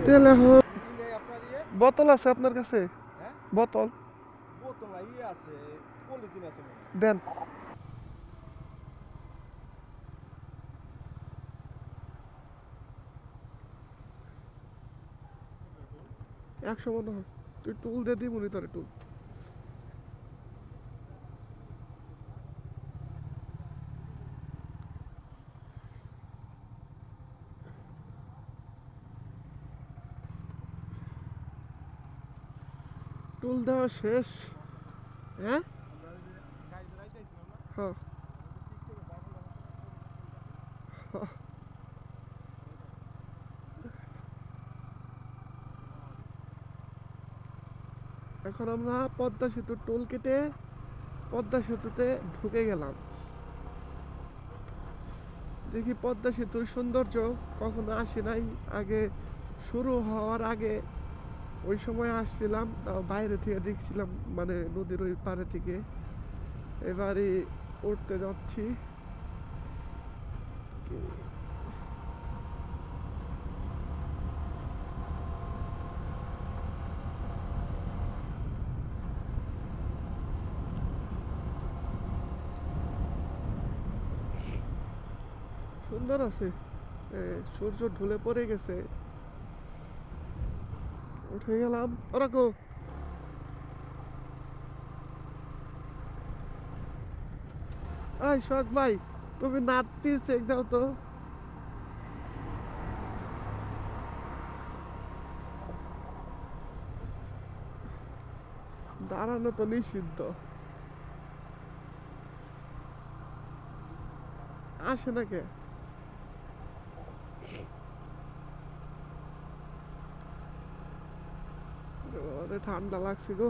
তেল এখন বোতল আছে আপনার কাছে? বোতল দেন। 100 মনে হয়। তুই টুল দিয়ে দিই মনি তোরে টুল। টুল দেওয়া শেষ। হ্যাঁ হ্যাঁ। এখন আমরা পদ্মা সেতুর টোল কেটে পদ্মা সেতুতে ঢুকে গেলাম। দেখি পদ্মা সেতুর সৌন্দর্য, কখনো আসি নাই আগে। শুরু হওয়ার আগে ওই সময় আসছিলাম, তাও বাইরে থেকে দেখছিলাম, মানে নদীর ওই পারে থেকে। এবারে উঠতে যাচ্ছি। সুন্দর আছে, সূর্য ঢলে পড়ে গেছে। উঠে গেলাম। ওরা গো, আই শখ ভাই, তুমি নাটতি চেক দাও তো। দাঁড়ানো তো নিষিদ্ধ। আসে না কে? ঠান্ডা লাগছে গো।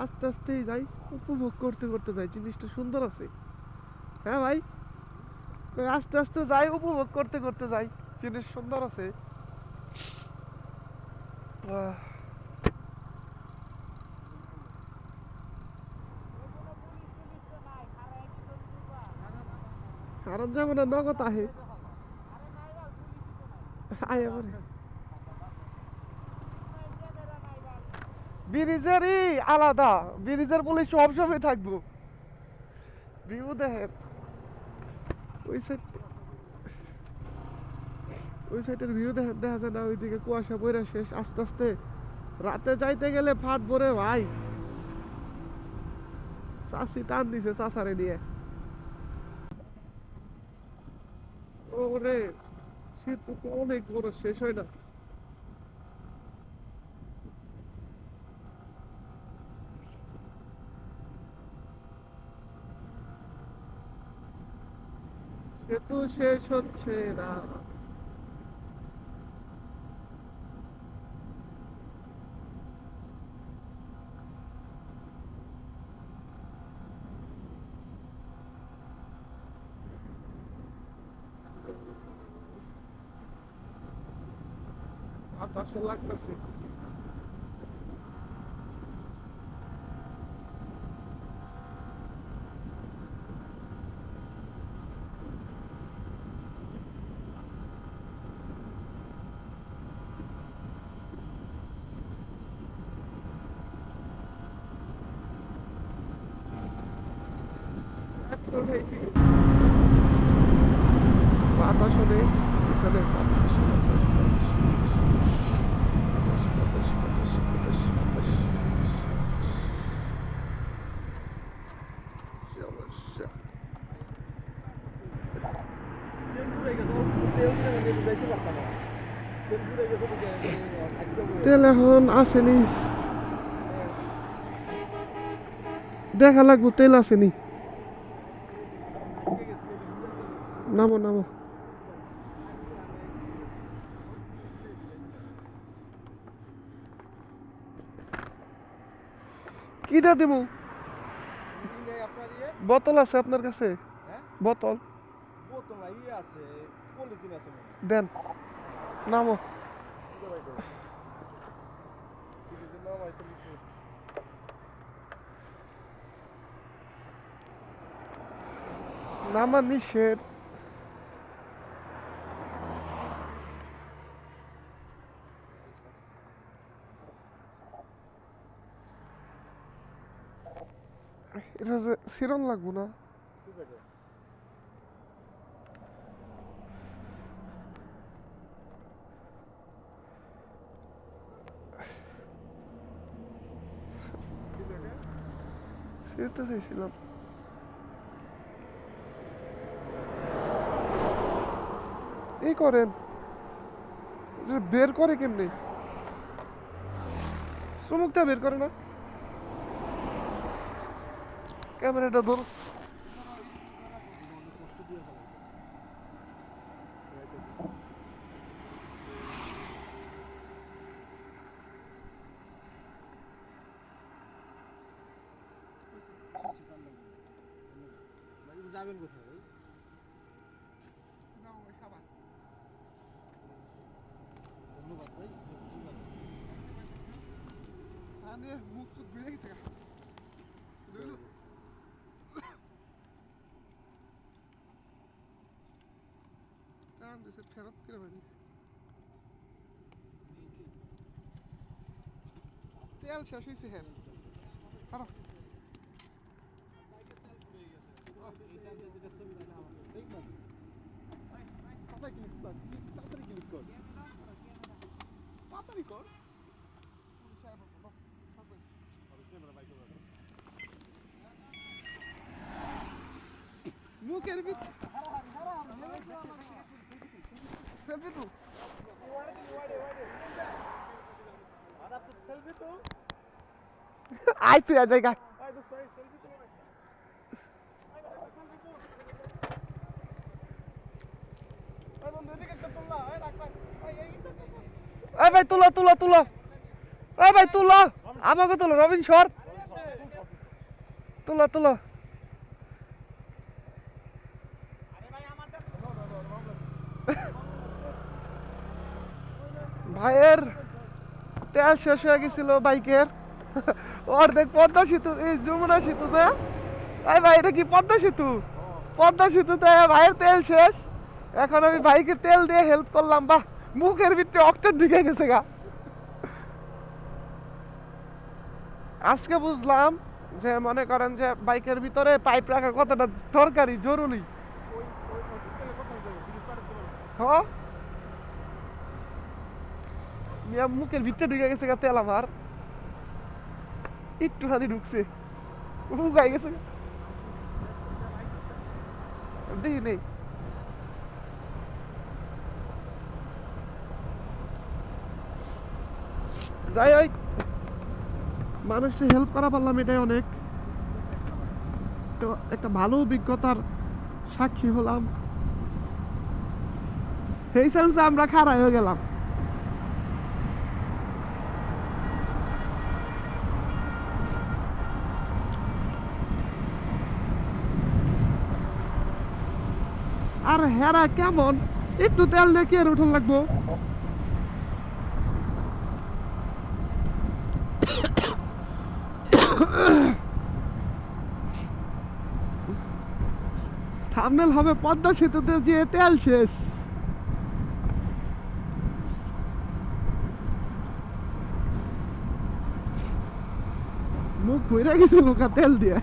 আস্তে আস্তেই যাই, উপভোগ করতে করতে যাই, জিনিসটা সুন্দর আছে। হ্যাঁ ভাই, আস্তে আস্তে যাই, উপভোগ করতে করতে যাই, জিনিস সুন্দর আছে। কারণ যাবো না, নগদ আহে। আয় আমার ব্রিজেরই আলাদা, ব্রিজের পুলিশ সবসময় থাকবো। ভিউ দেখেন ওই সাইড, ওই সাইডের ভিউ দেখেন, দেখা যায় না? ওইদিকে কুয়াশা পড়ে শেষ। আস্তে আস্তে রাতে যাইতে গেলে ফাট ভরে ভাই। চাষি টান দিছে চাষারে নিয়ে। ওরে, সেতু তো অনেক বড়, শেষ হয় না। সেতু শেষ হচ্ছে না। বাতাসও লাগতেছে। বাতাসও নেই এখানে। বাতাস সমস্যা। তেল এখন আসেনি, দেখা লাগবো তেল আসেনি। নামো নামো। কিটা দিমু? বোতল আছে আপনার কাছে? বোতল দেন। নামো। নামা নিষেধ। এটা যে সিরন লাগবো না? সিরতে চাইছিলাম। এই করেন, এটা বের করে কেমনি? চুমুকটা বের করে না? ক্যামেরাটা ধর। যাবেন কোথায় ভাই? ধন্যবাদ ভাই। মুখ চুখ বেড়ে গেছে। ফেরত করে পারিস তেল শেষ হয়েছে। হ্যাঁ আরো তাড়াতাড়ি কর। মুখের ভিতরে সেলফি তো আয় তুই জায়গা এই ভাই তুলো তুলো তুলো, এই ভাই তুলো, আমাকে তুলো, রবিন সর তুলো তুলো। ভাইয়ের তেল শেষ হয়ে গেছিল বাইকের, অর্ধেক পদ্মা সেতু, এই যমুনা সেতুতে। এই ভাই এটা কি পদ্মা সেতু? পদ্মা সেতুতে ভাইয়ের তেল শেষ। এখন আমি বাইকে তেল দিয়ে হেল্প করলাম। বাহ, মুখের ভিতরে অক্টেন ঢুকে গেছে গা। আজকে বুঝলাম যে মনে করেন যে বাইকের ভিতরে পাইপ রাখা কতটা দরকারি, জরুরি। হ্যাঁ মুখের ভিতরে ঢুকে গেছে গা তেল, আমার একটুখানি ঢুকছে, উগাই গেছে। দেখি নেই, যাই হোক মানুষকে হেল্প করা পারলাম, এটাই অনেক। তো একটা ভালো অভিজ্ঞতার সাক্ষী হলাম। এই সেন্সে আমরা খাড়া হয়ে গেলাম। আর হেরা কেমন একটু তেল দেখে আর উঠান লাগবো। থাম্বনেল হবে পদ্মা সেতুতে যে তেল শেষ। মুখ ঘুরে গেছে লোকা তেল দিয়ে।